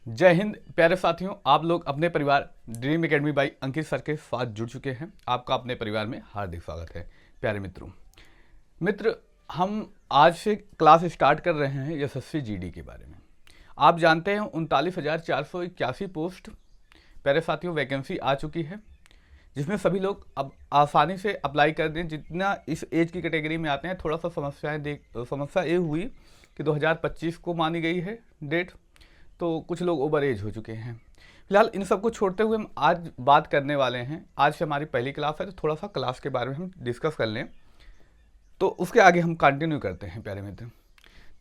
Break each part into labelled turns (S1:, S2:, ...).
S1: जय हिंद प्यारे साथियों, आप लोग अपने परिवार dream academy by Ankit sir के साथ जुड़ चुके हैं। आपका अपने परिवार में हार्दिक स्वागत है। प्यारे मित्र, हम आज से क्लास स्टार्ट कर रहे हैं यशस्वी जीडी के बारे में। आप जानते हैं 39,481 पोस्ट प्यारे साथियों वैकेंसी आ चुकी है, जिसमें सभी लोग अब आसानी से अप्लाई कर दें। जितना इस एज की कैटेगरी में आते हैं, थोड़ा सा समस्या ये हुई कि 2025 को मानी गई है डेट, तो कुछ लोग ओवर एज हो चुके हैं। फिलहाल इन सबको छोड़ते हुए हम आज बात करने वाले हैं। आज से हमारी पहली क्लास है, तो थोड़ा सा क्लास के बारे में हम डिस्कस कर लें, तो उसके आगे हम कंटिन्यू करते हैं प्यारे मित्र।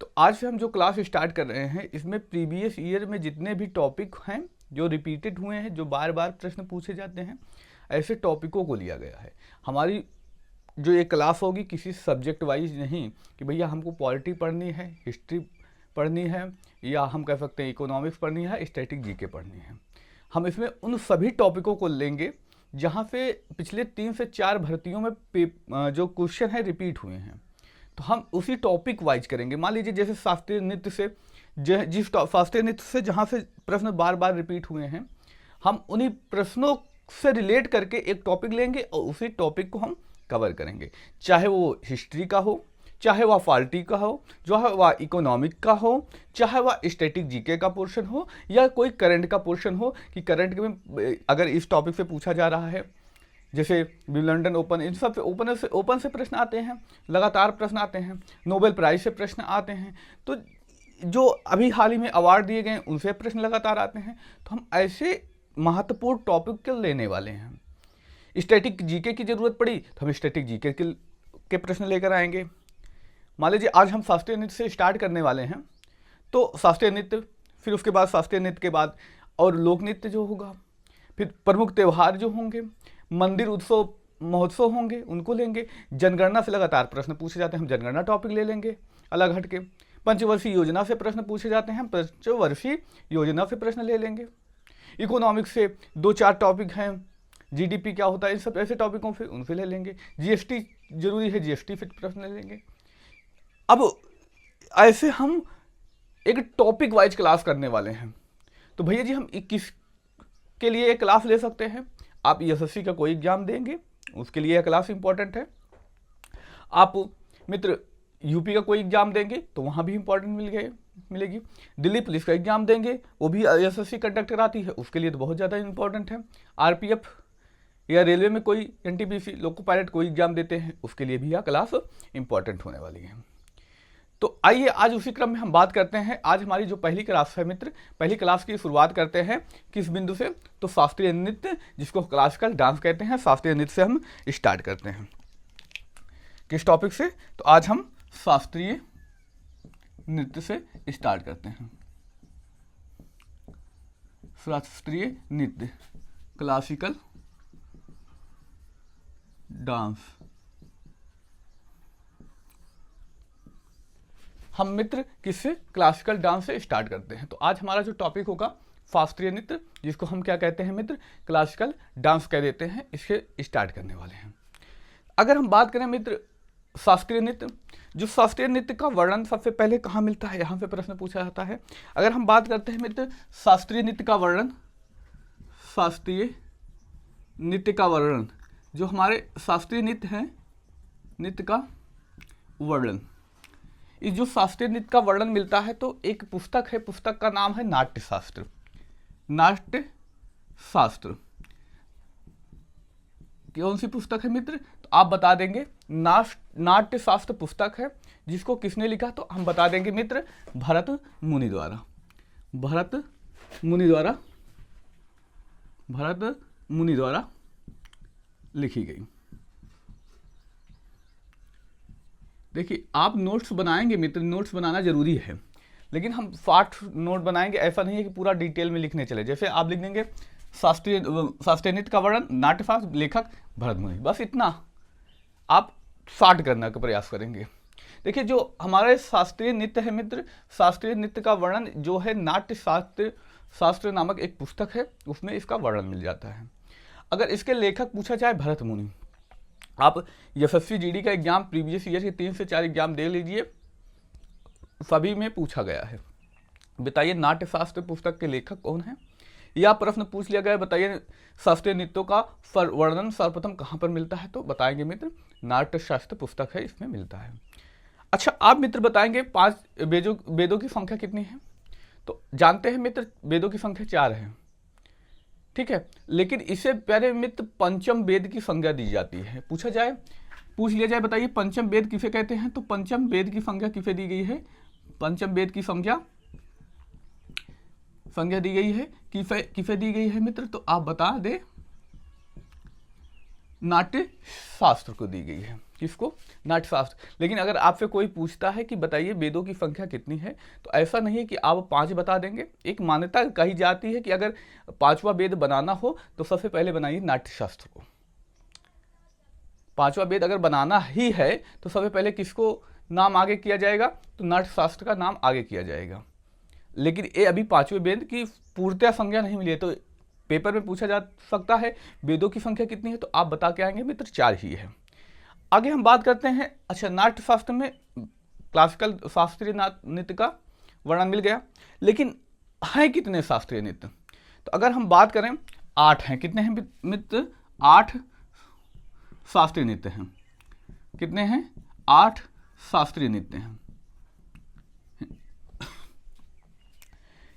S1: तो आज से हम जो क्लास स्टार्ट कर रहे हैं, इसमें प्रीवियस ईयर में जितने भी टॉपिक हैं जो रिपीटेड हुए हैं, जो बार बार प्रश्न पूछे जाते हैं, ऐसे टॉपिकों को लिया गया है। हमारी जो ये क्लास होगी किसी सब्जेक्ट वाइज नहीं कि भैया हमको पॉलिटी पढ़नी है, हिस्ट्री पढ़नी है, या हम कह सकते हैं इकोनॉमिक्स पढ़नी है, स्टैटिक जीके पढ़नी है। हम इसमें उन सभी टॉपिकों को लेंगे जहाँ से पिछले 3 से 4 भर्तियों में जो क्वेश्चन है रिपीट हुए हैं, तो हम उसी टॉपिक वाइज करेंगे। मान लीजिए जैसे शास्त्रीय नृत्य से जिस शास्त्रीय नृत्य से जहाँ से प्रश्न बार बार रिपीट हुए हैं, हम उन्हीं प्रश्नों से रिलेट करके एक टॉपिक लेंगे और उसी टॉपिक को हम कवर करेंगे। चाहे वो हिस्ट्री का हो, चाहे वह पॉलिटी का हो, जो है वह इकोनॉमिक का हो, चाहे वह स्टैटिक जीके का पोर्शन हो, या कोई करंट का पोर्शन हो कि करंट में अगर इस टॉपिक से पूछा जा रहा है, जैसे विंबलडन ओपन, इन सब ओपन से प्रश्न आते हैं, लगातार प्रश्न आते हैं, नोबेल प्राइज से प्रश्न आते हैं, तो जो अभी हाल ही में अवार्ड दिए गए उनसे प्रश्न लगातार आते हैं। तो हम ऐसे महत्वपूर्ण टॉपिक के लेने वाले हैं। स्टैटिक जीके की जरूरत पड़ी तो हम स्टैटिक जीके के प्रश्न लेकर आएंगे। मान लीजिए आज हम शास्त्रीय नृत्य से स्टार्ट करने वाले हैं, तो शास्त्रीय नृत्य, फिर उसके बाद शास्त्रीय नृत्य के बाद और लोक नृत्य जो होगा, फिर प्रमुख त्यौहार जो होंगे, मंदिर उत्सव महोत्सव होंगे, उनको लेंगे। जनगणना से लगातार प्रश्न पूछे जाते हैं, हम जनगणना टॉपिक ले लेंगे अलग हट के। पंचवर्षीय योजना से प्रश्न पूछे जाते हैं, पंचवर्षीय योजना से प्रश्न ले लेंगे। इकोनॉमिक्स से 2-4 टॉपिक हैं, जीडीपी क्या होता है, इन सब ऐसे टॉपिकों से उनसे ले लेंगे। जीएसटी जरूरी है, जीएसटी से प्रश्न ले लेंगे। अब ऐसे हम एक टॉपिक वाइज क्लास करने वाले हैं। तो भैया जी हम किस के लिए एक क्लास ले सकते हैं? आप एसएससी का कोई एग्जाम देंगे, उसके लिए यह क्लास इंपॉर्टेंट है। आप मित्र यूपी का कोई एग्जाम देंगे तो वहाँ भी इंपॉर्टेंट मिलेगी। दिल्ली पुलिस का एग्जाम देंगे, वो भी एसएससी कंडक्ट कराती है, उसके लिए तो बहुत ज़्यादा इंपॉर्टेंट है। आरपीएफ या रेलवे में कोई एनटीपीसी लोको पायलट कोई एग्जाम देते हैं, उसके लिए भी यह क्लास इंपॉर्टेंट होने वाली है। तो आइए आज उसी क्रम में हम बात करते हैं। आज हमारी जो पहली क्लास है मित्र, पहली क्लास की शुरुआत करते हैं किस बिंदु से? तो शास्त्रीय नृत्य, जिसको क्लासिकल डांस कहते हैं, शास्त्रीय नृत्य से हम स्टार्ट करते हैं। किस टॉपिक से? तो आज हम शास्त्रीय नृत्य से स्टार्ट करते हैं। शास्त्रीय नृत्य, क्लासिकल डांस। हम मित्र किससे? क्लासिकल डांस से स्टार्ट करते हैं। तो आज हमारा जो टॉपिक होगा शास्त्रीय नृत्य, जिसको हम क्या कहते हैं मित्र? क्लासिकल डांस कह देते हैं, इससे स्टार्ट करने वाले हैं। अगर हम बात करें मित्र शास्त्रीय नृत्य, जो शास्त्रीय नृत्य का वर्णन सबसे पहले कहाँ मिलता है, यहाँ पे प्रश्न पूछा जाता है। अगर हम बात करते हैं मित्र शास्त्रीय नृत्य का वर्णन, शास्त्रीय नृत्य का वर्णन, जो हमारे शास्त्रीय नृत्य हैं, नृत्य का वर्णन, इस जो शास्त्रीय नृत्य का वर्णन मिलता है, तो एक पुस्तक है, पुस्तक का नाम है नाट्यशास्त्र। नाट्यशास्त्र कौन सी पुस्तक है मित्र? तो आप बता देंगे नाट्यशास्त्र पुस्तक है, जिसको किसने लिखा? तो हम बता देंगे मित्र भरत मुनि द्वारा। भरत मुनि द्वारा लिखी गई। देखिए आप नोट्स बनाएंगे मित्र, नोट्स बनाना जरूरी है, लेकिन हम फास्ट नोट बनाएंगे, ऐसा नहीं है कि पूरा डिटेल में लिखने चले। जैसे आप लिख देंगे शास्त्रीय नृत्य का वर्णन नाट्यशास्त्र, लेखक भरत मुनि, बस इतना आप शॉर्ट करने का प्रयास करेंगे। देखिए जो हमारे शास्त्रीय नृत्य है मित्र, शास्त्रीय नृत्य का वर्णन जो है नाट्यशास्त्र नामक एक पुस्तक है, उसमें इसका वर्णन मिल जाता है। अगर इसके लेखक पूछा जाए भरत मुनि, आप यशस्वी जीडी का एग्जाम प्रीवियस ईयर के 3 से 4 एग्जाम दे लीजिए, सभी में पूछा गया है। बताइए नाट्यशास्त्र पुस्तक के लेखक कौन है। यह प्रश्न पूछ लिया गया, बताइए शास्त्रीय नृत्यों का वर्णन सर्वप्रथम कहाँ पर मिलता है, तो बताएंगे मित्र नाट्यशास्त्र पुस्तक है, इसमें मिलता है। अच्छा, आप मित्र बताएंगे 5 वेदों की संख्या कितनी है, तो जानते हैं मित्र वेदों की संख्या 4 है, ठीक है। लेकिन इससे पहले मित्र पंचम वेद की संज्ञा दी जाती है। पूछ लिया जाए बताइए पंचम वेद किसे कहते हैं, तो पंचम वेद की संज्ञा किसे दी गई है, पंचम वेद की संज्ञा दी गई है किसे दी गई है मित्र, तो आप बता दे नाट्य शास्त्र को दी गई है। किसको, नाट्य शास्त्र। लेकिन अगर आपसे कोई पूछता है कि बताइए वेदों की संख्या कितनी है, तो ऐसा नहीं है कि आप 5 बता देंगे। एक मान्यता कही जाती है कि अगर 5वां वेद बनाना हो तो सबसे पहले बनाइए नाट्य शास्त्र को। 5वां वेद अगर बनाना ही है तो सबसे पहले किसको नाम आगे किया जाएगा, तो नाट्य शास्त्र का नाम आगे किया जाएगा। लेकिन ये अभी 5वें वेद की पूर्णतया संज्ञा नहीं मिली है, तो पेपर में पूछा जा सकता है वेदों की संख्या कितनी है, तो आप बता के आएंगे मित्र 4 ही है। आगे हम बात करते हैं, अच्छा नाट्य शास्त्र में क्लासिकल शास्त्रीय नृत्य का वर्णन मिल गया, लेकिन हैं कितने शास्त्रीय नृत्य, तो अगर हम बात करें 8 हैं। कितने हैं मित्र, 8 शास्त्रीय नृत्य हैं। कितने हैं, 8 शास्त्रीय नृत्य हैं।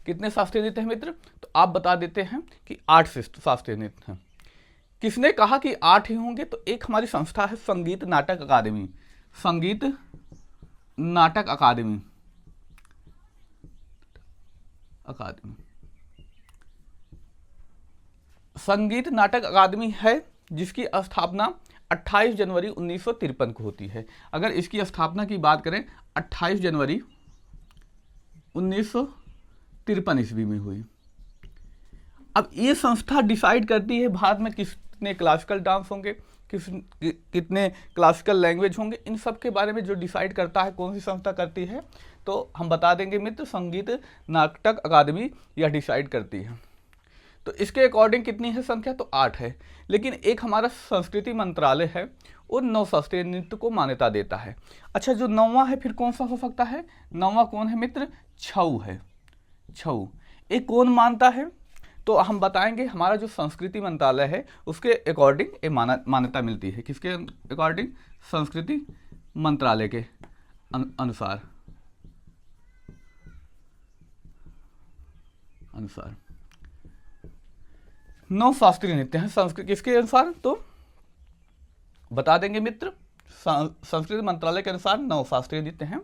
S1: कितने शास्त्रीय नृत्य हैं मित्र, तो आप बता देते हैं कि 8 शास्त्रीय नृत्य हैं। किसने कहा कि 8 ही होंगे, तो एक हमारी संस्था है संगीत नाटक अकादमी। संगीत नाटक अकादमी संगीत नाटक अकादमी है, जिसकी स्थापना 28 जनवरी 1953 को होती है। अगर इसकी स्थापना की बात करें 28 जनवरी 1953 ईस्वी में हुई। अब ये संस्था डिसाइड करती है भारत में कितने क्लासिकल डांस होंगे, कितने क्लासिकल लैंग्वेज होंगे, इन सब के बारे में जो डिसाइड करता है कौन सी संस्था करती है, तो हम बता देंगे मित्र संगीत नाटक अकादमी यह डिसाइड करती है। तो इसके अकॉर्डिंग कितनी है संख्या, तो 8 है। लेकिन एक हमारा संस्कृति मंत्रालय है वो 9 शास्त्रीय नृत्य को मान्यता देता है। अच्छा, जो 9वां है फिर कौन सा हो सकता है, 9वां कौन है मित्र, छऊ है। छऊ एक कौन मानता है, तो हम बताएंगे हमारा जो संस्कृति मंत्रालय है उसके अकॉर्डिंग ये मान्यता मिलती है। किसके अकॉर्डिंग, संस्कृति मंत्रालय के अनुसार 9 शास्त्रीय नृत्य हैं संस्कृत किसके अनुसार, तो बता देंगे मित्र संस्कृति मंत्रालय के अनुसार 9 शास्त्रीय नृत्य हैं।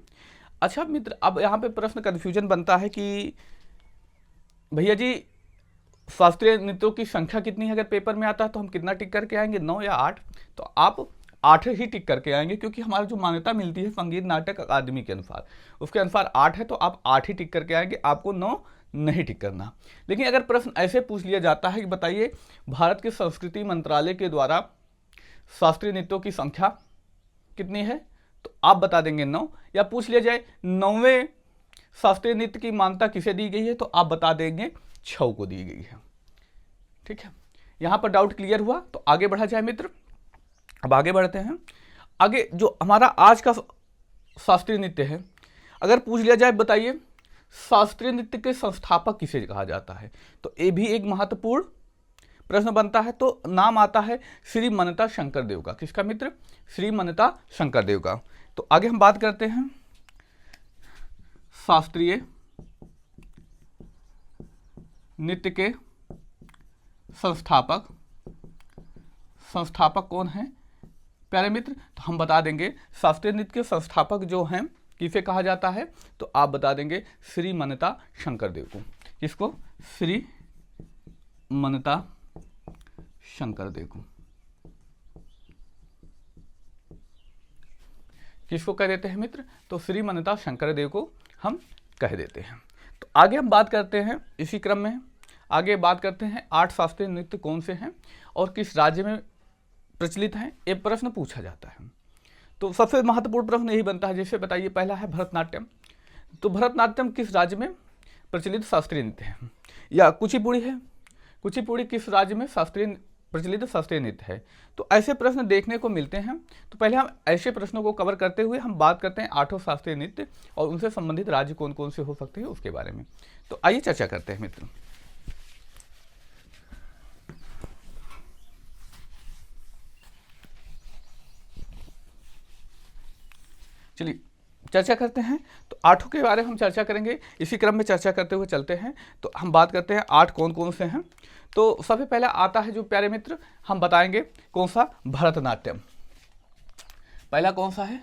S1: अच्छा मित्र, अब यहाँ पे प्रश्न कन्फ्यूजन बनता है कि भैया जी शास्त्रीय नृत्यों की संख्या कितनी है, अगर पेपर में आता है तो हम कितना टिक करके आएंगे, 9 या 8, तो आप 8 ही टिक करके आएंगे, क्योंकि हमारा जो मान्यता मिलती है संगीत नाटक अकादमी के अनुसार उसके अनुसार 8 है, तो आप 8 ही टिक करके आएंगे, आपको 9 नहीं टिक करना। लेकिन अगर प्रश्न ऐसे पूछ लिया जाता है कि बताइए भारत के संस्कृति मंत्रालय के द्वारा शास्त्रीय नृत्यों की संख्या कितनी है, तो आप बता देंगे 9। या पूछ लिया जाए 9वें शास्त्रीय नृत्य की मान्यता किसे दी गई है, तो आप बता देंगे छऊ को दी गई है। ठीक है, यहां पर डाउट क्लियर हुआ, तो आगे बढ़ा जाए मित्र। अब आगे बढ़ते हैं। आगे जो हमारा आज का शास्त्रीय नृत्य है, अगर पूछ लिया जाए बताइए शास्त्रीय नृत्य के संस्थापक किसे कहा जाता है, तो ये भी एक महत्वपूर्ण प्रश्न बनता है। तो नाम आता है श्री मनता शंकरदेव का। किसका मित्र, श्री मनता शंकरदेव का। तो आगे हम बात करते हैं शास्त्रीय नृत्य के संस्थापक कौन हैं प्यारे मित्र, तो हम बता देंगे शास्त्रीय नृत्य के संस्थापक जो हैं किसे कहा जाता है, तो आप बता देंगे श्री मनता शंकरदेव को। किसको, श्री मनता शंकरदेव को। किसको कह देते हैं मित्र, तो श्री मनता शंकरदेव को हम कह देते हैं। तो आगे हम बात करते हैं, इसी क्रम में आगे बात करते हैं 8 शास्त्रीय नृत्य कौन से हैं और किस राज्य में प्रचलित हैं, ये प्रश्न पूछा जाता है। तो सबसे महत्वपूर्ण प्रश्न यही बनता है, जैसे बताइए पहला है भरतनाट्यम। तो भरतनाट्यम किस राज्य में प्रचलित शास्त्रीय नृत्य है, या कुचिपुड़ी है, कुचिपुड़ी किस राज्य में शास्त्रीय प्रचलित शास्त्रीय नृत्य है। तो ऐसे प्रश्न देखने को मिलते हैं। तो पहले हम ऐसे प्रश्नों को कवर करते हुए हम बात करते हैं 8 शास्त्रीय नृत्य और उनसे संबंधित राज्य कौन कौन से हो सकते हैं उसके बारे में। तो आइए चर्चा करते हैं मित्र। चलिए चर्चा करते हैं। तो 8 के बारे में हम चर्चा करेंगे, इसी क्रम में चर्चा करते हुए चलते हैं। तो हम बात करते हैं 8 कौन कौन से हैं। तो सबसे पहला आता है जो प्यारे मित्र, हम बताएंगे कौन सा, भरतनाट्यम। पहला कौन सा है,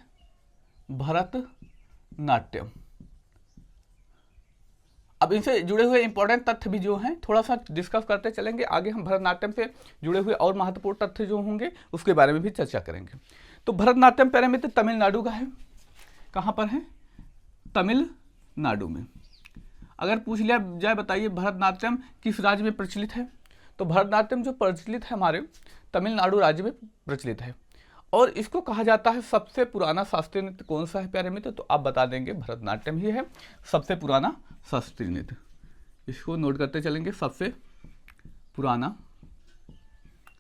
S1: भरतनाट्यम। अब इनसे जुड़े हुए इंपॉर्टेंट तथ्य भी जो हैं थोड़ा सा डिस्कस करते चलेंगे। आगे हम भरतनाट्यम से जुड़े हुए और महत्वपूर्ण तथ्य जो होंगे उसके बारे में भी चर्चा करेंगे। तो भरतनाट्यम प्यारे मित्र तमिलनाडु का है। कहाँ पर है, तमिलनाडु में। अगर पूछ लिया जाए बताइए भरतनाट्यम किस राज्य में प्रचलित है, तो भरतनाट्यम जो प्रचलित है हमारे तमिलनाडु राज्य में प्रचलित है। और इसको कहा जाता है सबसे पुराना शास्त्रीय नृत्य कौन सा है प्यारे मित्र, तो आप बता देंगे भरतनाट्यम ही है सबसे पुराना शास्त्रीय नृत्य। इसको नोट करते चलेंगे, सबसे पुराना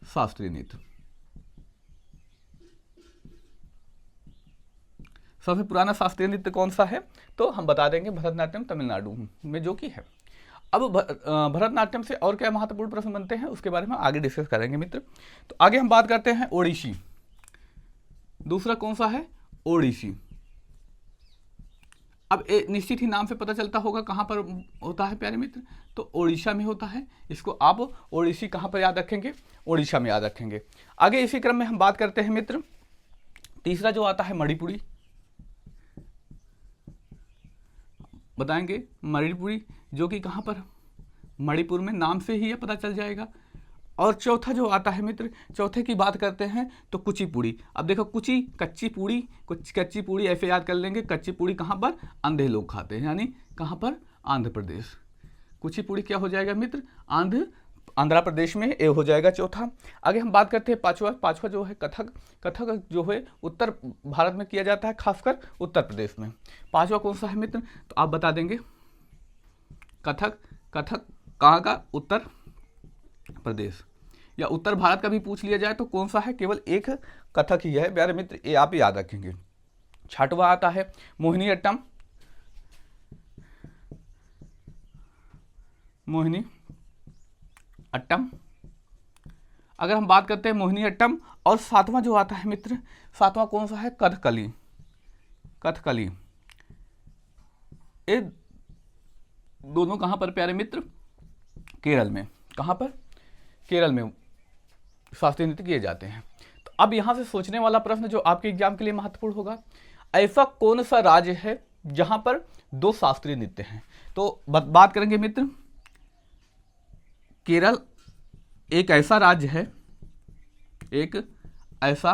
S1: शास्त्रीय नृत्य। सबसे पुराना शास्त्रीय नृत्य कौन सा है, तो हम बता देंगे भरतनाट्यम तमिलनाडु में जो कि है। अब भरतनाट्यम से और क्या महत्वपूर्ण प्रश्न बनते हैं उसके बारे में आगे डिस्कस करेंगे मित्र। तो आगे हम बात करते हैं ओडिसी। दूसरा कौन सा है, ओडिसी। अब निश्चित ही नाम से पता चलता होगा कहाँ पर होता है प्यारे मित्र, तो ओडिशा में होता है। इसको आप ओडिसी कहाँ पर याद रखेंगे, ओडिशा में याद रखेंगे। आगे इसी क्रम में हम बात करते हैं मित्र, तीसरा जो आता है मणिपुरी, बताएंगे मणिपुरी, जो कि कहाँ पर, मणिपुर में, नाम से ही ये पता चल जाएगा। और चौथा जो आता है मित्र, चौथे की बात करते हैं तो कुचिपुड़ी। अब देखो कुची, कच्ची पूड़ी, कुछ कच्ची पूड़ी ऐसे याद कर लेंगे। कच्ची पूड़ी कहाँ पर, अंधे लोग खाते हैं, यानी कहाँ पर, आंध्र प्रदेश। कुचिपुड़ी क्या हो जाएगा मित्र, आंध्र प्रदेश में ये हो जाएगा चौथा। आगे हम बात करते हैं पांचवा जो है कथक। कथक जो है उत्तर भारत में किया जाता है, खासकर उत्तर प्रदेश में। पांचवा कौन सा है मित्र, तो आप बता देंगे कथक। कथक कहाँ का, उत्तर प्रदेश। या उत्तर भारत का भी पूछ लिया जाए तो कौन सा है, केवल एक कथक ही है प्यारे मित्र, ये आप याद रखेंगे। छठवा आता है मोहिनीअट्टम। मोहिनी अट्टम। अगर हम बात करते हैं मोहिनीअट्टम। और सातवां जो आता है मित्र, सातवां कौन सा है, कथकली। कथकली। ये दोनों कहां पर प्यारे मित्र, केरल में। कहां पर, केरल में शास्त्रीय नृत्य किए जाते हैं। तो अब यहां से सोचने वाला प्रश्न जो आपके एग्जाम के लिए महत्वपूर्ण होगा, ऐसा कौन सा राज्य है जहां पर 2 शास्त्रीय नृत्य हैं। तो बात करेंगे मित्र, केरल एक ऐसा राज्य है, एक ऐसा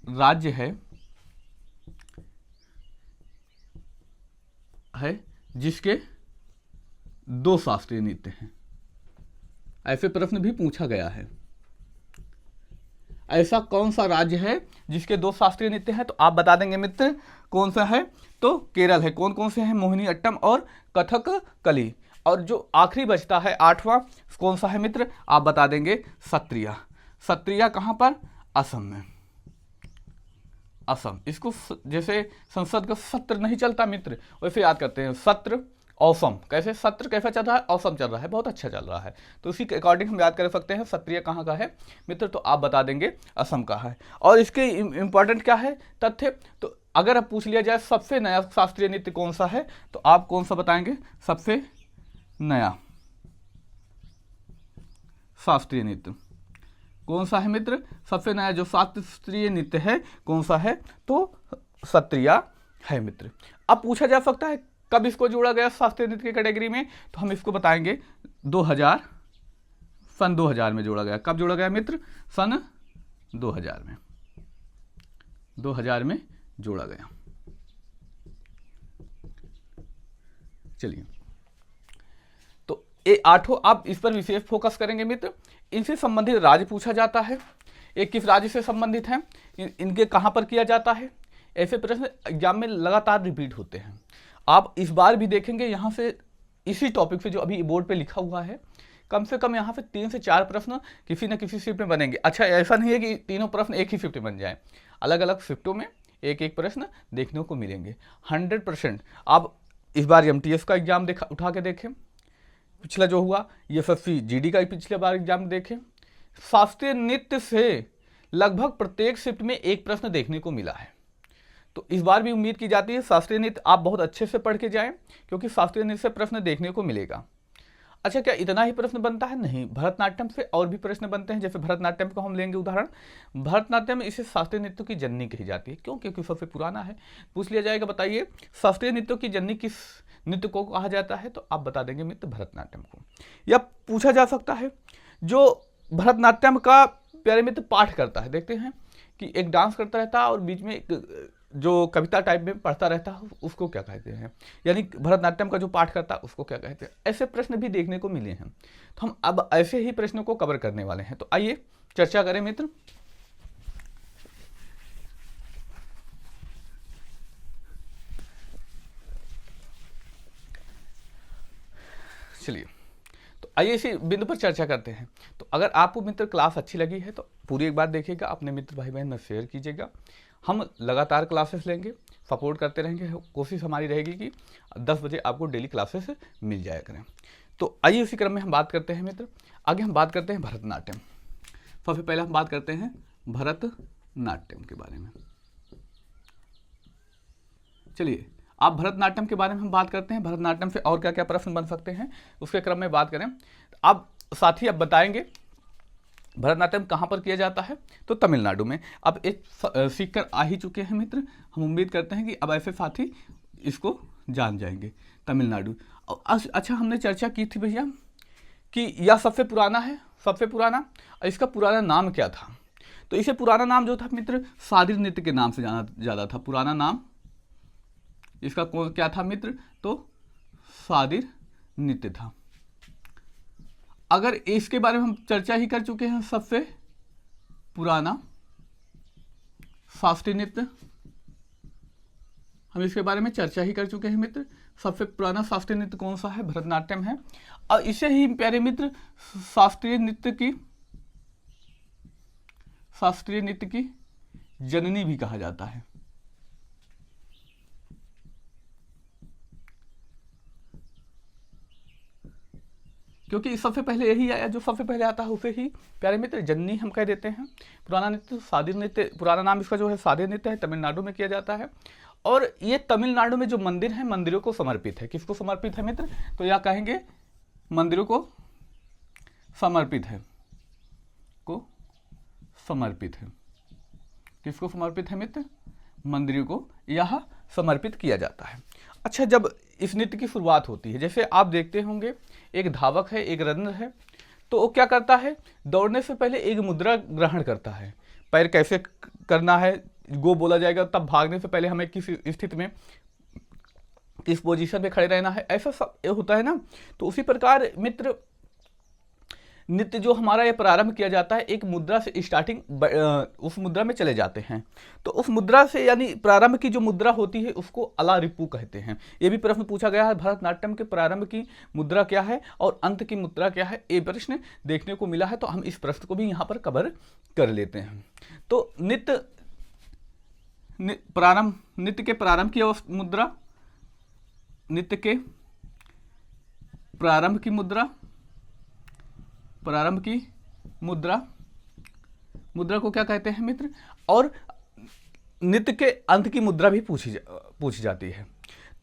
S1: राज्य है जिसके 2 शास्त्रीय नृत्य हैं। ऐसे प्रश्न भी पूछा गया है, ऐसा कौन सा राज्य है जिसके 2 शास्त्रीय नृत्य हैं, तो आप बता देंगे मित्र कौन सा है, तो केरल है। कौन कौन से हैं, मोहिनीअट्टम और कथकली। और जो आखिरी बचता है 8वां कौन सा है मित्र, आप बता देंगे सत्रिया। सत्रिया कहां पर, असम में। असम, इसको जैसे संसद का सत्र नहीं चलता मित्र, वैसे याद करते हैं, सत्र औसम। कैसे, सत्र कैसा चल रहा है, औसम चल रहा है, बहुत अच्छा चल रहा है। तो उसी के अकॉर्डिंग हम याद कर सकते हैं सत्रिया कहाँ का है मित्र, तो आप बता देंगे असम का है। और इसके इंपॉर्टेंट क्या है तथ्य, तो अगर अब पूछ लिया जाए सबसे नया शास्त्रीय नृत्य कौन सा है, तो आप कौन सा बताएंगे, सबसे नया शास्त्रीय नृत्य कौन सा है मित्र, सबसे नया जो शास्त्रीय नृत्य है कौन सा है, तो सत्रिया है मित्र। अब पूछा जा सकता है कब इसको जोड़ा गया शास्त्रीय नृत्य की कैटेगरी में, तो हम इसको बताएंगे 2000, सन 2000 में जोड़ा गया। कब जोड़ा गया मित्र, सन 2000 में, 2000 में जोड़ा गया। चलिए, तो ये 8 आप इस पर विशेष फोकस करेंगे मित्र। इनसे संबंधित राज्य पूछा जाता है, ये किस राज्य से संबंधित हैं, इनके कहाँ पर किया जाता है। ऐसे प्रश्न एग्जाम में लगातार रिपीट होते हैं। आप इस बार भी देखेंगे यहाँ से इसी टॉपिक से जो अभी बोर्ड पे लिखा हुआ है कम से कम यहाँ पे 3 से 4 प्रश्न किसी न किसी शिफ्ट में बनेंगे। अच्छा, ऐसा नहीं है कि तीनों प्रश्न एक ही शिफ्ट में बन जाए, अलग अलग शिफ्टों में एक एक प्रश्न देखने को मिलेंगे। 100% आप इस बार MTS का एग्जाम उठा के देखें, पिछला जो हुआ SSC GD का पिछले बार एग्जाम देखें, शास्त्रीय नृत्य से लगभग प्रत्येक शिफ्ट में एक प्रश्न देखने को मिला है। तो इस बार भी उम्मीद की जाती है शास्त्रीय नृत्य आप बहुत अच्छे से पढ़ के जाएं, क्योंकि शास्त्रीय नृत्य से प्रश्न देखने को मिलेगा। अच्छा, क्या इतना ही प्रश्न बनता है? नहीं, भरतनाट्यम से और भी प्रश्न बनते हैं। जैसे भरतनाट्यम को हम लेंगे उदाहरण, भरतनाट्यम में इसे शास्त्रीय नृत्य की जननी कही जाती है। क्यों? क्योंकि सबसे पुराना है। पूछ लिया जाएगा, बताइए शास्त्रीय नृत्य की जननी किस नृत्य को कहा जाता है, तो आप बता देंगे मित्र भरतनाट्यम को। या पूछा जा सकता है जो भरतनाट्यम का प्यारे मित्र पाठ करता है, देखते हैं कि एक डांस करता रहता है और बीच में एक जो कविता टाइप में पढ़ता रहता है, उसको क्या कहते हैं, यानी भरतनाट्यम का जो पाठ करता है उसको क्या कहते हैं। ऐसे प्रश्न भी देखने को मिले हैं। तो हम अब ऐसे ही प्रश्नों को कवर करने वाले हैं। तो आइए चर्चा करें मित्र। चलिए, तो आइए इसी बिंदु पर चर्चा करते हैं। तो अगर आपको मित्र क्लास अच्छी लगी है तो पूरी एक बार देखिएगा, अपने मित्र भाई बहन में शेयर कीजिएगा। हम लगातार क्लासेस लेंगे, सपोर्ट करते रहेंगे। कोशिश हमारी रहेगी कि 10 बजे आपको डेली क्लासेस मिल जाया करें। तो आइए उसी क्रम में हम बात करते हैं मित्र। आगे हम बात करते हैं भरतनाट्यम। सबसे पहले हम बात करते हैं भरतनाट्यम के बारे में। चलिए, आप भरतनाट्यम के बारे में हम बात करते हैं। भरतनाट्यम से और क्या क्या प्रश्न बन सकते हैं उसके क्रम में बात करें। अब साथी अब बताएंगे भरतनाट्यम कहाँ पर किया जाता है, तो तमिलनाडु में। अब एक सीख कर आ ही चुके हैं मित्र, हम उम्मीद करते हैं कि अब ऐसे साथी इसको जान जाएंगे। तमिलनाडु। अच्छा, हमने चर्चा की थी भैया कि यह सबसे पुराना है, सबसे पुराना। इसका पुराना नाम क्या था? तो इसे पुराना नाम जो था मित्र सादिर नृत्य के नाम से जाना जाता था। पुराना नाम इसका क्या था मित्र? तो सादिर नृत्य था। अगर इसके बारे में हम चर्चा ही कर चुके हैं, सबसे पुराना शास्त्रीय नृत्य, हम इसके बारे में चर्चा ही कर चुके हैं मित्र। सबसे पुराना शास्त्रीय नृत्य कौन सा है? भरतनाट्यम है। और इसे ही प्यारे मित्र शास्त्रीय नृत्य की जननी भी कहा जाता है। क्योंकि सबसे पहले यही आया, जो सबसे पहले आता है उसे ही प्यारे मित्र जननी हम कह देते हैं। पुराना नृत्य सादिर नृत्य, पुराना नाम इसका जो है सादिर नृत्य है, तमिलनाडु में किया जाता है। और ये तमिलनाडु में जो मंदिर है, मंदिरों को समर्पित है। किसको समर्पित है मित्र? तो यह कहेंगे मंदिरों को समर्पित है, को समर्पित है। किसको समर्पित है मित्र? मंदिरों को यह समर्पित किया जाता है। अच्छा, जब इस नृत्य की शुरुआत होती है, जैसे आप देखते होंगे एक धावक है, एक रनर है, तो वो क्या करता है? दौड़ने से पहले एक मुद्रा ग्रहण करता है। पैर कैसे करना है, गो बोला जाएगा, तब भागने से पहले हमें किस स्थिति में, किस पोजीशन में खड़े रहना है, ऐसा सब होता है ना। तो उसी प्रकार मित्र नृत्य जो हमारा ये प्रारंभ किया जाता है, एक मुद्रा से स्टार्टिंग उस मुद्रा में चले जाते हैं। तो उस मुद्रा से, यानी प्रारंभ की जो मुद्रा होती है उसको अला रिपू कहते हैं। ये भी प्रश्न पूछा गया है, भरतनाट्यम के प्रारंभ की मुद्रा क्या है और अंत की मुद्रा क्या है, ये प्रश्न देखने को मिला है। तो हम इस प्रश्न को भी यहाँ पर कवर कर लेते हैं। तो नृत्य के प्रारंभ की मुद्रा, नृत्य के प्रारंभ की मुद्रा को क्या कहते हैं मित्र? और नृत्य के अंत की मुद्रा भी पूछी जाती है।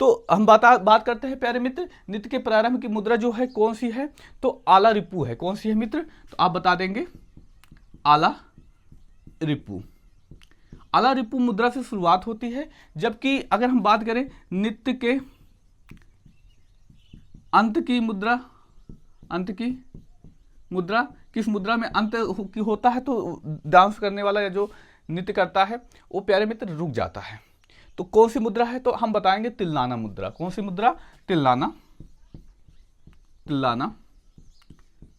S1: तो हम बात करते हैं प्यारे मित्र, नृत्य के प्रारंभ की मुद्रा जो है कौन सी है? तो आला रिपू है। कौन सी है मित्र? तो आप बता देंगे आला रिपू। आला रिपू मुद्रा से शुरुआत होती है। जबकि अगर हम बात करें नृत्य के अंत की मुद्रा किस मुद्रा में अंत की होता है? तो डांस करने वाला या जो नृत्य करता है वो प्यारे मित्र रुक जाता है। तो कौन सी मुद्रा है? तो हम बताएंगे तिल्लाना मुद्रा। कौन सी मुद्रा? तिल्लाना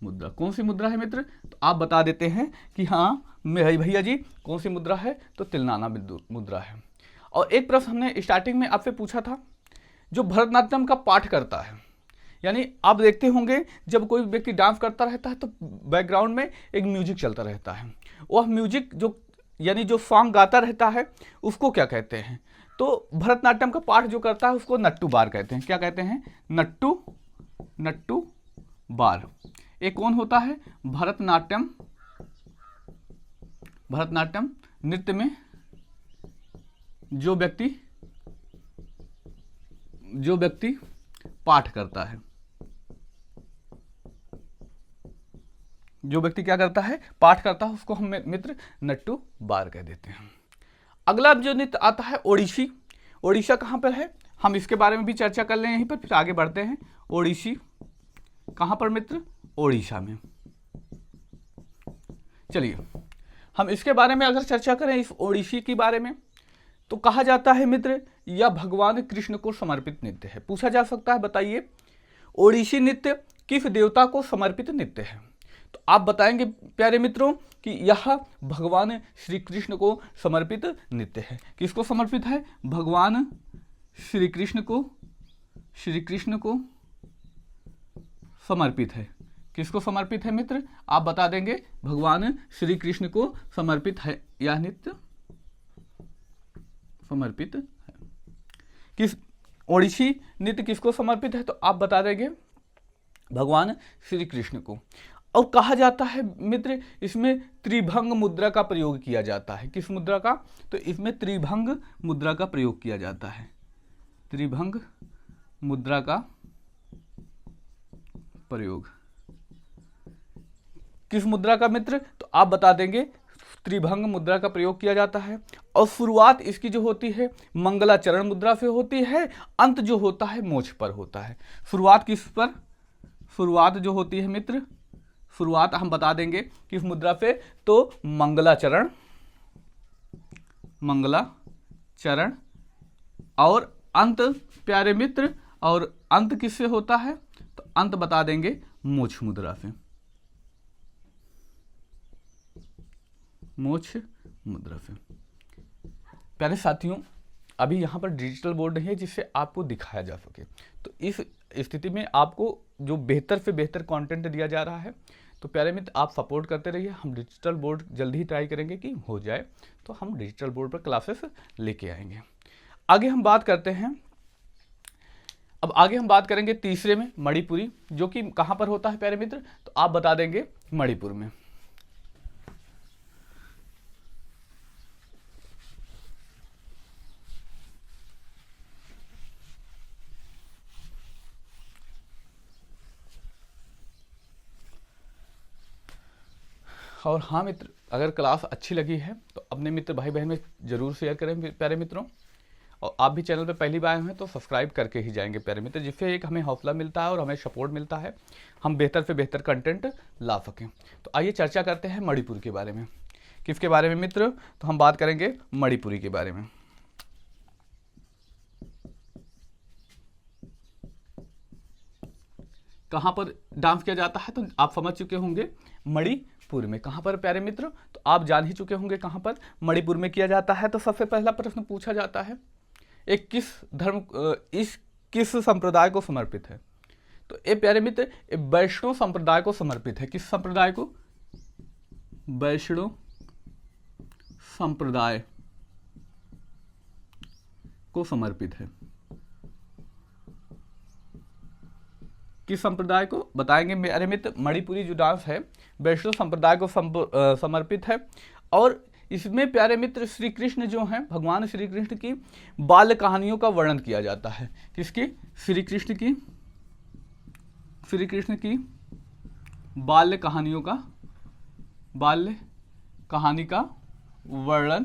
S1: मुद्रा। कौन सी मुद्रा है मित्र? तो आप बता देते हैं कि हाँ भैया जी कौन सी मुद्रा है? तो तिल्लाना मुद्रा है। और एक प्रश्न हमने स्टार्टिंग में आपसे पूछा था, जो भरतनाट्यम का पाठ करता है यानी आप देखते होंगे जब कोई व्यक्ति डांस करता रहता है तो बैकग्राउंड में एक म्यूजिक चलता रहता है, वह म्यूजिक जो यानी जो सॉन्ग गाता रहता है उसको क्या कहते हैं? तो भरतनाट्यम का पाठ जो करता है उसको नट्टू बार कहते हैं। क्या कहते हैं? नट्टू बार। एक कौन होता है? भरतनाट्यम नृत्य में जो व्यक्ति पाठ करता है, जो व्यक्ति क्या करता है? पाठ करता है, उसको हम मित्र नट्टू बार कह देते हैं। अगला जो नृत्य आता है ओडिसी। ओडिशा कहाँ पर है? हम इसके बारे में भी चर्चा कर लें यहीं पर, फिर आगे बढ़ते हैं। ओडिसी कहाँ पर मित्र? ओडिशा में। चलिए हम इसके बारे में अगर चर्चा करें, इस ओडिसी के बारे में, तो कहा जाता है मित्र यह भगवान कृष्ण को समर्पित नृत्य है। पूछा जा सकता है, बताइए ओडिसी नृत्य किस देवता को समर्पित नृत्य है? तो आप बताएंगे प्यारे मित्रों कि यह भगवान श्री कृष्ण को समर्पित नृत्य है। किसको समर्पित है? भगवान श्री कृष्ण को समर्पित है। किसको समर्पित है मित्र? आप बता देंगे। भगवान श्री कृष्ण को समर्पित है यह नृत्य, समर्पित है। किस ओडिसी नृत्य किसको समर्पित है? तो आप बता देंगे भगवान श्री कृष्ण को। और कहा जाता है मित्र इसमें त्रिभंग मुद्रा का प्रयोग किया जाता है। किस मुद्रा का? तो इसमें त्रिभंग मुद्रा का प्रयोग किया जाता है। त्रिभंग मुद्रा का प्रयोग किस मुद्रा का मित्र? तो आप बता देंगे त्रिभंग मुद्रा का प्रयोग किया जाता है। और शुरुआत इसकी जो होती है मंगलाचरण मुद्रा से होती है, अंत जो होता है मोक्ष पर होता है। शुरुआत किस पर? शुरुआत जो होती है मित्र, शुरुआत हम बता देंगे किस मुद्रा पे? तो मंगलाचरण और अंत प्यारे मित्र, और अंत किससे होता है? तो अंत बता देंगे मोक्ष मुद्रा से। मोक्ष मुद्रा से। प्यारे साथियों, अभी यहाँ पर डिजिटल बोर्ड नहीं है जिससे आपको दिखाया जा सके, तो इस स्थिति में आपको जो बेहतर से बेहतर कंटेंट दिया जा रहा है, तो प्यारे मित्र आप सपोर्ट करते रहिए। हम डिजिटल बोर्ड जल्दी ही ट्राई करेंगे कि हो जाए, तो हम डिजिटल बोर्ड पर क्लासेस लेके आएंगे। आगे हम बात करते हैं, अब आगे हम बात करेंगे तीसरे में मणिपुरी, जो कि कहाँ पर होता है प्यारे मित्र? तो आप बता देंगे मणिपुर में। और हाँ मित्र, अगर क्लास अच्छी लगी है तो अपने मित्र भाई बहन में जरूर शेयर करें प्यारे मित्रों। और आप भी चैनल पे पहली बार आए हैं तो सब्सक्राइब करके ही जाएंगे प्यारे मित्र, जिससे एक हमें हौसला मिलता है और हमें सपोर्ट मिलता है, हम बेहतर से बेहतर कंटेंट ला सकें। तो आइए चर्चा करते हैं मणिपुर के बारे में। किसके बारे में मित्र? तो हम बात करेंगे मणिपुरी के बारे में। कहाँ पर डांस किया जाता है? तो आप समझ चुके होंगे मणिपुर में। कहाँ पर प्यारे मित्र? तो आप जान ही चुके होंगे कहाँ पर मणिपुर में किया जाता है। तो सबसे पहला प्रश्न पूछा जाता है, एक किस संप्रदाय को समर्पित है? तो ये प्यारे मित्र वैष्णव संप्रदाय को समर्पित है। किस संप्रदाय को? वैष्णव संप्रदाय को समर्पित है। किस संप्रदाय को? बताएंगे मेरे मित्र। मणिपुरी जो डांस है वैष्णव संप्रदाय को समर्पित है। और इसमें प्यारे मित्र श्री कृष्ण जो हैं, भगवान श्री कृष्ण की बाल कहानियों का वर्णन किया जाता है। किसकी? श्री कृष्ण की बाल्य कहानी का वर्णन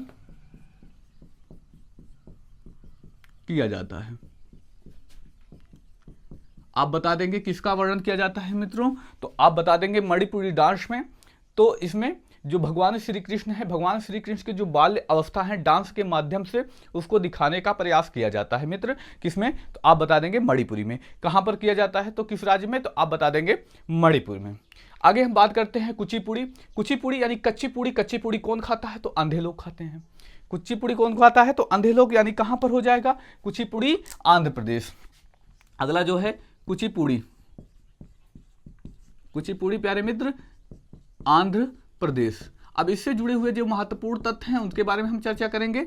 S1: किया जाता है। आप बता देंगे किसका वर्णन किया जाता है मित्रों? तो आप बता देंगे मणिपुरी डांस में। तो इसमें जो भगवान श्री कृष्ण है, भगवान श्री कृष्ण की जो बाल्य अवस्था है, डांस के माध्यम से उसको दिखाने का प्रयास किया जाता है मित्र। किसमें? तो आप बता देंगे मणिपुरी में। कहाँ पर किया जाता है? तो किस राज्य में? तो आप बता देंगे मणिपुर में। आगे हम बात करते हैं कुचिपुड़ी। कुचिपुड़ी यानी कच्ची पूड़ी। कच्ची पूड़ी कौन खाता है? तो अंधे लोग खाते हैं। कुचिपुड़ी कौन खाता है? तो अंधे लोग। यानी कहाँ पर हो जाएगा? कुचिपुड़ी आंध्र प्रदेश। अगला जो है कुचिपुड़ी, कुचिपुड़ी प्यारे मित्र आंध्र प्रदेश। अब इससे जुड़े हुए जो महत्वपूर्ण तथ्य हैं उनके बारे में हम चर्चा करेंगे।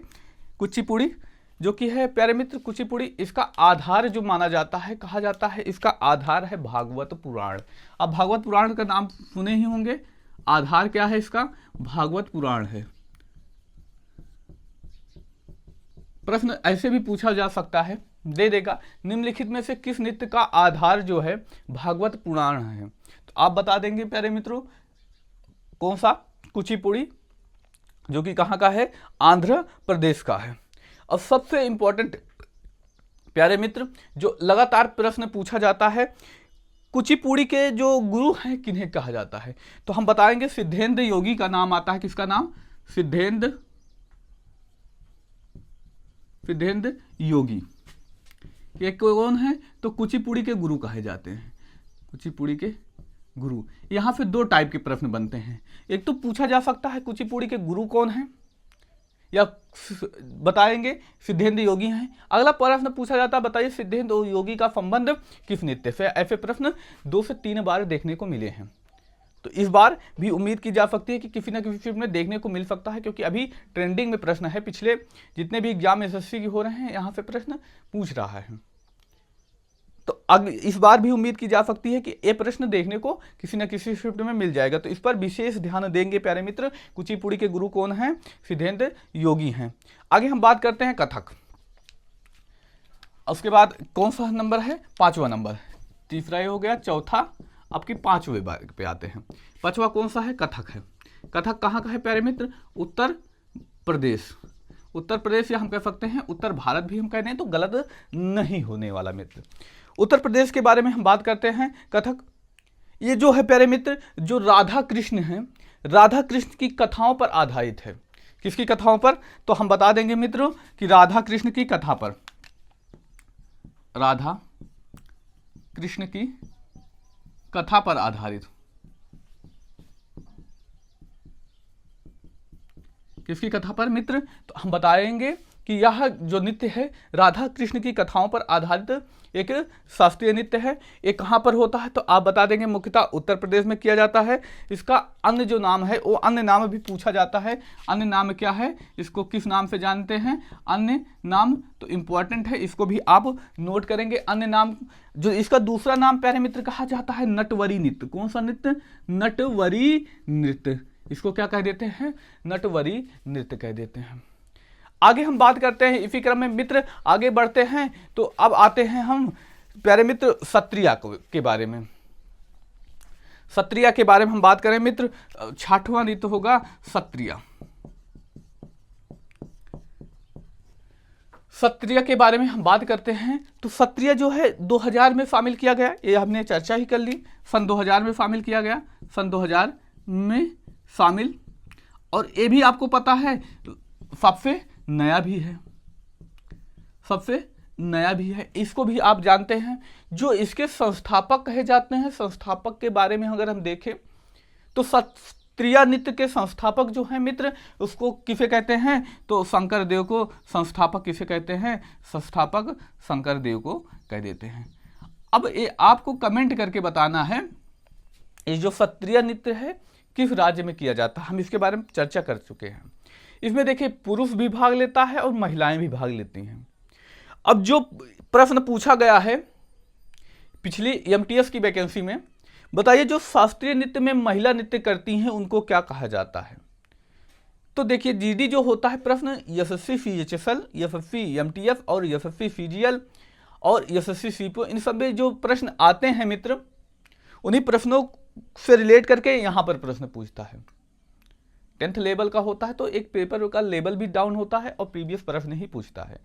S1: कुचिपुड़ी जो कि है प्यारे मित्र, कुचिपुड़ी इसका आधार जो माना जाता है, कहा जाता है इसका आधार है भागवत पुराण। अब भागवत पुराण का नाम सुने ही होंगे। आधार क्या है इसका? भागवत पुराण है। प्रश्न ऐसे भी पूछा जा सकता है, दे देगा निम्नलिखित में से किस नृत्य का आधार जो है भागवत पुराण है? तो आप बता देंगे प्यारे मित्रों कौन सा? कुचिपुड़ी, जो कि कहाँ का है? आंध्र प्रदेश का है। और सबसे इंपॉर्टेंट प्यारे मित्र जो लगातार प्रश्न पूछा जाता है, कुचिपुड़ी के जो गुरु हैं किन्हें कहा जाता है? तो हम बताएंगे सिद्धेंद्र योगी का नाम आता है। किसका नाम? सिद्धेंद्र योगी। ये कौन है? तो कुचिपुड़ी के गुरु कहे जाते हैं। कुचिपुड़ी के गुरु। यहां पे दो टाइप के प्रश्न बनते हैं। एक तो पूछा जा सकता है कुचिपुड़ी के गुरु कौन है, या बताएंगे सिद्धेंद्र योगी हैं। अगला प्रश्न पूछा जाता है बताइए सिद्धेंद्र योगी का संबंध किस नृत्य से? ऐसे प्रश्न 2 से 3 बार देखने को मिले हैं। तो इस बार भी उम्मीद की जा सकती है कि किसी न किसी में देखने को मिल सकता है, क्योंकि अभी ट्रेंडिंग में प्रश्न है। पिछले जितने भी एग्जाम एसएससी के हो रहे हैं यहाँ से प्रश्न पूछ रहा है। तो अब इस बार भी उम्मीद की जा सकती है कि ये प्रश्न देखने को किसी न किसी शिफ्ट में मिल जाएगा। तो इस पर विशेष ध्यान देंगे प्यारे मित्र। कुचिपुड़ी के गुरु कौन हैं? सिद्धेंद्र योगी हैं। आगे हम बात करते हैं कथक। उसके बाद कौन सा नंबर है? 5वां नंबर। तीसरा ये हो गया, चौथा आपकी 5वें बार पे आते हैं। 5वां कौन सा है? कथक है। कथक कहाँ का है प्यारे मित्र? उत्तर प्रदेश। उत्तर प्रदेश, या हम कह सकते हैं उत्तर भारत भी हम कह दें तो गलत नहीं होने वाला मित्र। उत्तर प्रदेश के बारे में हम बात करते हैं। कथक ये जो है प्यारे मित्र, जो राधा कृष्ण हैं, राधा कृष्ण की कथाओं पर आधारित है। किसकी कथाओं पर? तो हम बता देंगे मित्रों कि राधा कृष्ण की कथा पर, राधा कृष्ण की कथा पर आधारित। किसकी कथा पर मित्र? तो हम बताएंगे कि यह जो नृत्य है राधा कृष्ण की कथाओं पर आधारित एक शास्त्रीय नृत्य है। ये कहाँ पर होता है? तो आप बता देंगे मुख्यतः उत्तर प्रदेश में किया जाता है। इसका अन्य जो नाम है वो अन्य नाम भी पूछा जाता है। अन्य नाम क्या है? इसको किस नाम से जानते हैं? अन्य नाम तो इम्पोर्टेंट है, इसको भी आप नोट करेंगे। अन्य नाम जो इसका दूसरा नाम प्यारे मित्र कहा जाता है नटवरी नृत्य। कौन सा नृत्य? नटवरी नृत्य। इसको क्या कह देते हैं? नटवरी नृत्य कह देते हैं। आगे हम बात करते हैं इसी क्रम में मित्र, आगे बढ़ते हैं। तो अब आते हैं हम प्यारे मित्र सत्रिया के बारे में। सत्रिया के बारे में हम बात करें मित्र, 6वां नृत्य होगा सत्रिया। सत्रिया के बारे में हम बात करते हैं तो सत्रिया जो है 2000 में शामिल किया गया। ये हमने चर्चा ही कर ली। सन 2000 में शामिल किया गया, सन 2000 में शामिल। और ये भी आपको पता है सबसे नया भी है, सबसे नया भी है। इसको भी आप जानते हैं। जो इसके संस्थापक कहे जाते हैं, संस्थापक के बारे में अगर हम देखें तो सत्रिया नृत्य के संस्थापक जो हैं मित्र, उसको किसे कहते हैं? तो शंकर देव को संस्थापक किसे कहते हैं? संस्थापक शंकर देव को कह देते हैं। अब ये आपको कमेंट करके बताना है ये जो सत्रिया नृत्य है किस राज्य में किया जाता है। हम इसके बारे में चर्चा कर चुके हैं। इसमें देखिए पुरुष भी भाग लेता है और महिलाएं भी भाग लेती हैं। अब जो प्रश्न पूछा गया है पिछली एमटीएस की वैकेंसी में, बताइए जो शास्त्रीय नृत्य में महिला नृत्य करती हैं उनको क्या कहा जाता है? तो देखिए जीडी जो होता है प्रश्न, एसएससी सीएचएसएल, एसएससी एमटीएस और एसएससी सीजीएल और एसएससी सीपीओ, इन सब में जो प्रश्न आते हैं मित्र, उन्हीं प्रश्नों से रिलेट करके यहाँ पर प्रश्न पूछता है। 10th लेवल का होता है तो एक पेपर का लेवल भी डाउन होता है और प्रीवियस प्रश्न ही पूछता है।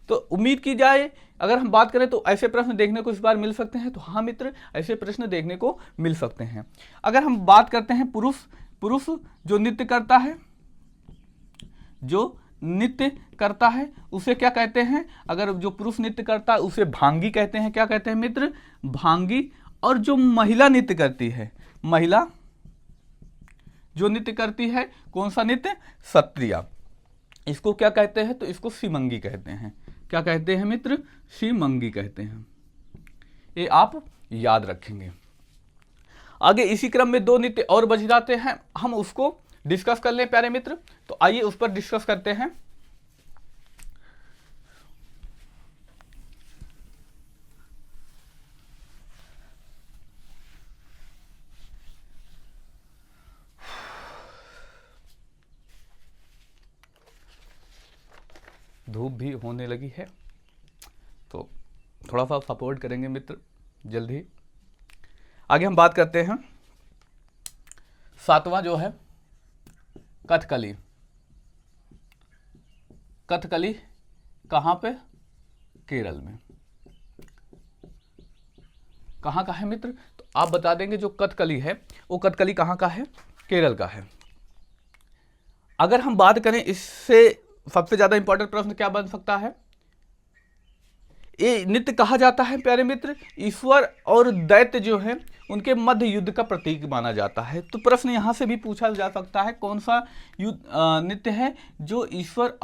S1: तो उम्मीद की जाए अगर हम बात करें तो ऐसे प्रश्न देखने को इस बार मिल सकते हैं। तो हाँ मित्र, ऐसे प्रश्न देखने को मिल सकते हैं। अगर हम बात करते हैं पुरुष जो नृत्य करता है, जो नृत्य करता है उसे क्या कहते हैं? अगर जो पुरुष नृत्य करता है उसे भांगी कहते हैं। क्या कहते हैं मित्र? भांगी। और जो महिला नृत्य करती है, महिला जो नृत्य करती है, कौन सा नृत्य? सत्रिया। इसको क्या कहते हैं? तो इसको सीमंगी कहते हैं। क्या कहते हैं मित्र? सीमंगी कहते हैं। ये आप याद रखेंगे। आगे इसी क्रम में 2 नृत्य और बच जाते हैं, हम उसको डिस्कस कर लें प्यारे मित्र। तो आइए उस पर डिस्कस करते हैं। धूप भी होने लगी है तो थोड़ा सा सपोर्ट करेंगे मित्र जल्दी। आगे हम बात करते हैं 7वां जो है कथकली। कथकली कहाँ पे? केरल में। कहाँ का है मित्र? तो आप बता देंगे जो कथकली है वो कथकली कहाँ का है? केरल का है। अगर हम बात करें इससे सबसे ज्यादा इंपॉर्टेंट प्रश्न क्या बन सकता है? ये नृत्य कहा जाता है प्यारे मित्र ईश्वर और दैत्य जो है उनके मध्य युद्ध का प्रतीक माना जाता है। तो प्रश्न यहां से भी पूछा जा सकता है कौन सा नृत्य है जो ईश्वर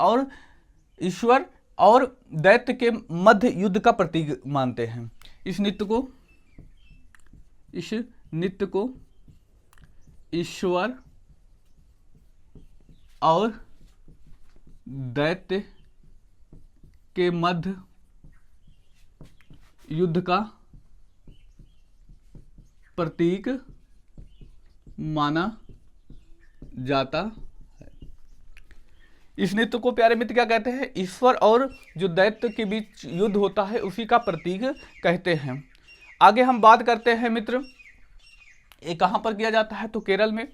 S1: और दैत्य के मध्य युद्ध का प्रतीक मानते हैं। इस नृत्य को ईश्वर और दैत्य के मध्य युद्ध का प्रतीक माना जाता है। इस नृत्य को प्यारे मित्र क्या कहते हैं? ईश्वर और जो दैत्य के बीच युद्ध होता है उसी का प्रतीक कहते हैं। आगे हम बात करते हैं मित्र ये कहां पर किया जाता है? तो केरल में।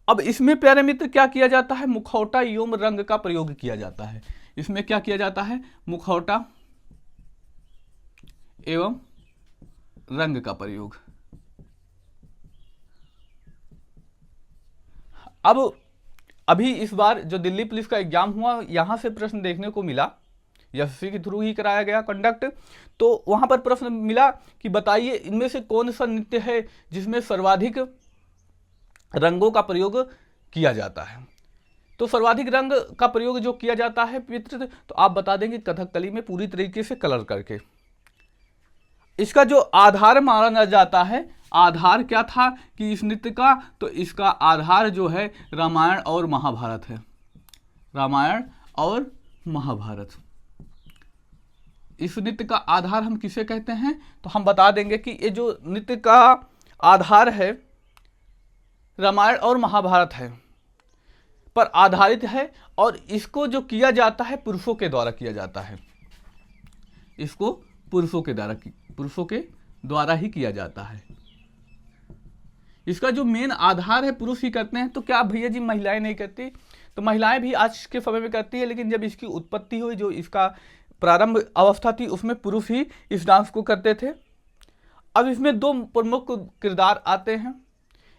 S1: अब इसमें प्यारे मित्र क्या किया जाता है? मुखौटा एवं रंग का प्रयोग किया जाता है। इसमें क्या किया जाता है? मुखौटा एवं रंग का प्रयोग। अब अभी इस बार जो दिल्ली पुलिस का एग्जाम हुआ यहां से प्रश्न देखने को मिला, यशस्वी के थ्रू ही कराया गया कंडक्ट। तो वहां पर प्रश्न मिला कि बताइए इनमें से कौन सा नृत्य है जिसमें सर्वाधिक रंगों का प्रयोग किया जाता है। तो सर्वाधिक रंग का प्रयोग जो किया जाता है मित्र तो आप बता देंगे कथकली में पूरी तरीके से कलर करके। इसका जो आधार माना जाता है, आधार क्या था कि इस नृत्य का? तो इसका आधार जो है रामायण और महाभारत है। रामायण और महाभारत। इस नृत्य का आधार हम किसे कहते हैं? तो हम बता देंगे कि ये जो नृत्य का आधार है रामायण और महाभारत है पर आधारित है और इसको जो किया जाता है पुरुषों के द्वारा किया जाता है। इसको पुरुषों के द्वारा ही किया जाता है। इसका जो मेन आधार है पुरुष ही करते हैं। तो क्या भैया जी महिलाएं नहीं करती? तो महिलाएं भी आज के समय में करती है, लेकिन जब इसकी उत्पत्ति हुई जो इसका प्रारंभ अवस्था थी उसमें पुरुष ही इस डांस को करते थे। अब इसमें 2 प्रमुख किरदार आते हैं,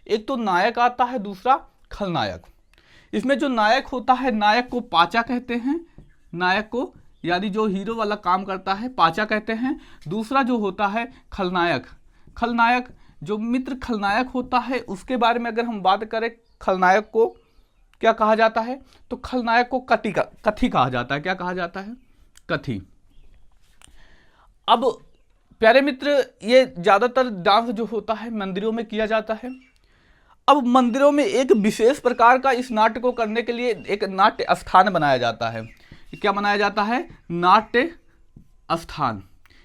S1: एक तो नायक आता है, दूसरा खलनायक। इसमें जो नायक होता है नायक को पाचा कहते हैं, नायक को यानी जो हीरो वाला काम करता है पाचा कहते हैं। दूसरा जो होता है खलनायक। खलनायक जो मित्र खलनायक होता है उसके बारे में अगर हम बात करें खलनायक को क्या कहा जाता है? तो खलनायक को कथी कहा जाता है। क्या कहा जाता है? कथी। अब प्यारे मित्र ये ज्यादातर डांस जो होता है मंदिरों में किया जाता है। अब मंदिरों में एक विशेष प्रकार का इस नाट्य को करने के लिए एक नाट्य स्थान बनाया जाता है। क्या बनाया जाता है? नाट्य स्थान।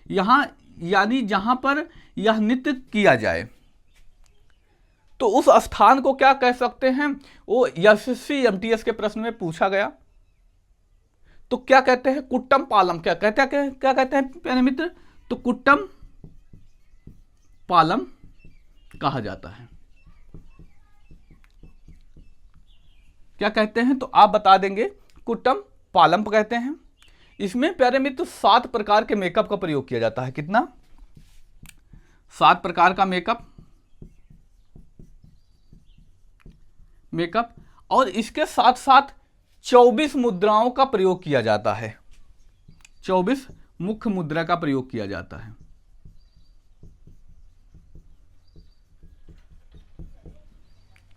S1: यहाँ यानी जहां पर यह नृत्य किया जाए तो उस स्थान को क्या कह सकते हैं? वो यशस्वी एमटीएस के प्रश्न में पूछा गया। तो क्या कहते हैं? कुट्टम पालम। क्या कहते हैं प्यारे मित्र? तो कुट्टम पालम कहा जाता है। क्या कहते हैं? तो आप बता देंगे कुट्टम पालम कहते हैं। इसमें प्यारे मित्र 7 प्रकार के मेकअप का प्रयोग किया जाता है। कितना? 7 प्रकार का मेकअप और इसके साथ साथ 24 मुद्राओं का प्रयोग किया जाता है। 24 मुख्य मुद्रा का प्रयोग किया जाता है।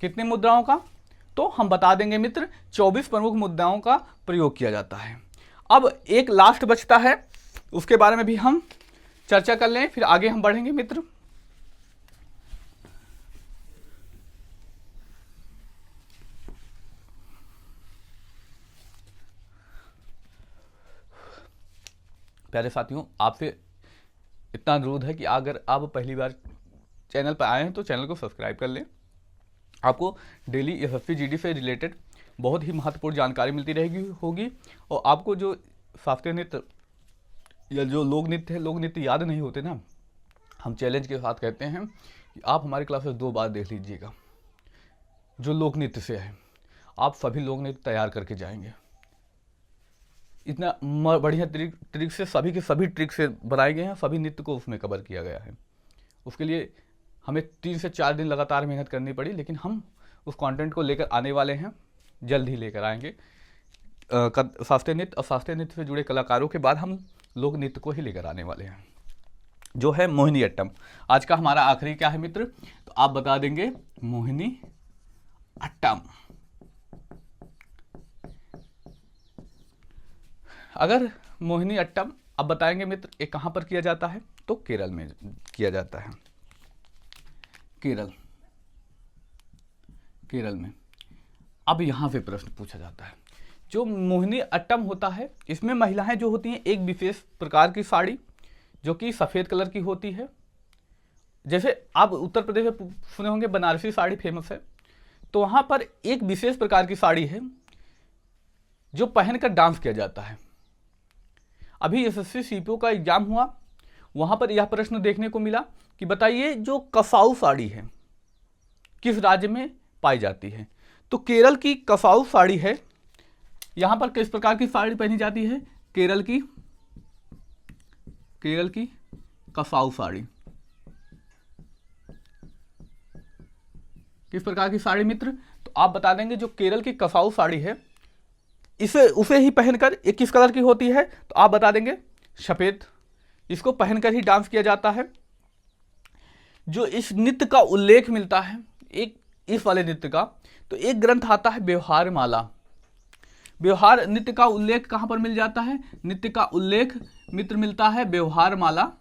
S1: कितनी मुद्राओं का? तो हम बता देंगे मित्र 24 प्रमुख मुद्राओं का प्रयोग किया जाता है। अब एक लास्ट बचता है उसके बारे में भी हम चर्चा कर लें, फिर आगे हम बढ़ेंगे मित्र। प्यारे साथियों, आपसे इतना अनुरोध है कि अगर आप पहली बार चैनल पर आए हैं तो चैनल को सब्सक्राइब कर लें। आपको डेली एसएससी जीडी से रिलेटेड बहुत ही महत्वपूर्ण जानकारी मिलती रहेगी होगी, और आपको जो शास्त्रीय नृत्य या जो लोक नृत्य है, लोक नृत्य याद नहीं होते ना, हम चैलेंज के साथ कहते हैं कि आप हमारी क्लासेस 2 बार देख लीजिएगा। जो लोक नृत्य से है आप सभी लोक नृत्य तैयार करके जाएंगे। इतना बढ़िया ट्रिक से सभी के सभी ट्रिक से बनाए गए हैं, सभी नृत्य को उसमें कवर किया गया है। उसके लिए हमें 3 से 4 दिन लगातार मेहनत करनी पड़ी, लेकिन हम उस कंटेंट को लेकर आने वाले हैं, जल्द ही लेकर आएंगे। शास्त्रीय नृत्य और शास्त्रीय नृत्य से जुड़े कलाकारों के बाद हम लोक नृत्य को ही लेकर आने वाले हैं, जो है मोहिनी अट्टम। आज का हमारा आखिरी क्या है मित्र, तो आप बता देंगे मोहिनी अट्टम। अगर मोहिनी अट्टम आप बताएंगे मित्र, ये कहाँ पर किया जाता है, तो केरल में किया जाता है। केरल में। अब यहाँ से प्रश्न पूछा जाता है, जो मोहिनी अट्टम होता है इसमें महिलाएं जो होती हैं एक विशेष प्रकार की साड़ी जो कि सफ़ेद कलर की होती है। जैसे आप उत्तर प्रदेश में सुने होंगे बनारसी साड़ी फेमस है, तो वहाँ पर एक विशेष प्रकार की साड़ी है जो पहनकर डांस किया जाता है। अभी एसएससी सीपीओ का एग्जाम हुआ, वहाँ पर यह प्रश्न देखने को मिला कि बताइए जो कसाऊ साड़ी है किस राज्य में पाई जाती है, तो केरल की कसाऊ साड़ी है। यहाँ पर किस प्रकार की साड़ी पहनी जाती है, केरल की कसाऊ साड़ी। किस प्रकार की साड़ी मित्र, तो आप बता देंगे जो केरल की कसाऊ साड़ी है उसे ही पहनकर ये किस कलर की होती है, तो आप बता देंगे सफेद। इसको पहनकर ही डांस किया जाता है। जो इस नृत्य का उल्लेख मिलता है एक इस वाले नृत्य का, तो एक ग्रंथ आता है व्यवहार माला। व्यवहार नृत्य का उल्लेख कहाँ पर मिल जाता है, नृत्य का उल्लेख मित्र मिलता है व्यवहार माला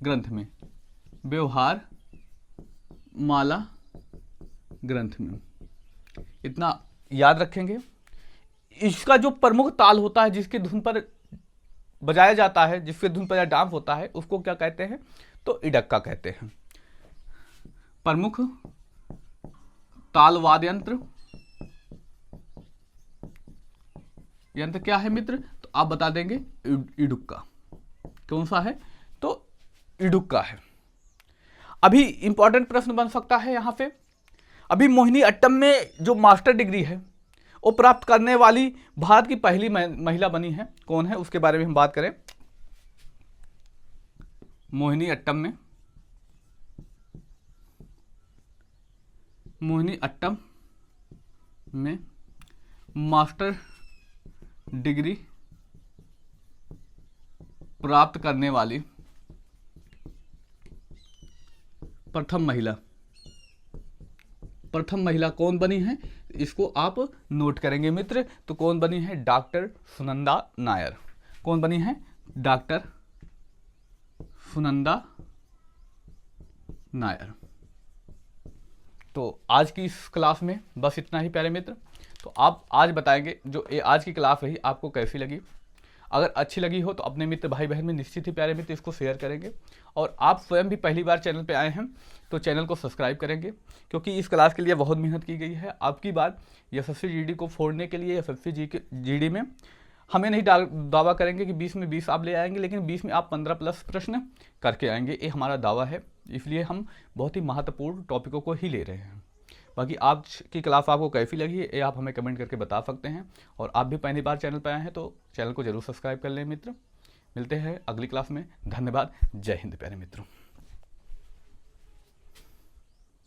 S1: ग्रंथ में। व्यवहार माला ग्रंथ में, इतना याद रखेंगे। इसका जो प्रमुख ताल होता है जिसके धुन पर बजाया जाता है, जिसके धुन पर डांस होता है, उसको क्या कहते हैं, तो इडक्का कहते हैं। प्रमुख ताल वाद्य यंत्र क्या है मित्र, तो आप बता देंगे इडुक्का। कौन सा है, तो इडुक्का है। अभी इंपॉर्टेंट प्रश्न बन सकता है यहां पे, अभी मोहिनी अट्टम में जो मास्टर डिग्री है वो प्राप्त करने वाली भारत की पहली महिला बनी है, कौन है, उसके बारे में हम बात करें। मोहिनी अट्टम में मास्टर डिग्री प्राप्त करने वाली प्रथम महिला कौन बनी है, इसको आप नोट करेंगे मित्र। तो कौन बनी है, डॉक्टर सुनंदा नायर। कौन बनी है, डॉक्टर सुनंदा नायर। तो आज की इस क्लास में बस इतना ही प्यारे मित्र। तो आप आज बताएंगे जो ये आज की क्लास रही आपको कैसी लगी। अगर अच्छी लगी हो तो अपने मित्र भाई बहन में निश्चित ही प्यारे मित्र इसको शेयर करेंगे, और आप स्वयं भी पहली बार चैनल पे आए हैं तो चैनल को सब्सक्राइब करेंगे, क्योंकि इस क्लास के लिए बहुत मेहनत की गई है। आपकी बात एसएससी जीडी को फोड़ने के लिए एसएससी जीडी में हमें नहीं दावा करेंगे कि 20 में 20 आप ले आएंगे, लेकिन 20 में आप 15+ प्रश्न करके आएंगे, ये हमारा दावा है। इसलिए हम बहुत ही महत्वपूर्ण टॉपिकों को ही ले रहे हैं। बाकी आज की क्लास आपको कैसी लगी ये आप हमें कमेंट करके बता सकते हैं, और आप भी पहली बार चैनल पर आए हैं तो चैनल को जरूर सब्सक्राइब कर लें मित्र। मिलते हैं अगली क्लास में। धन्यवाद। जय हिंद प्यारे मित्रों।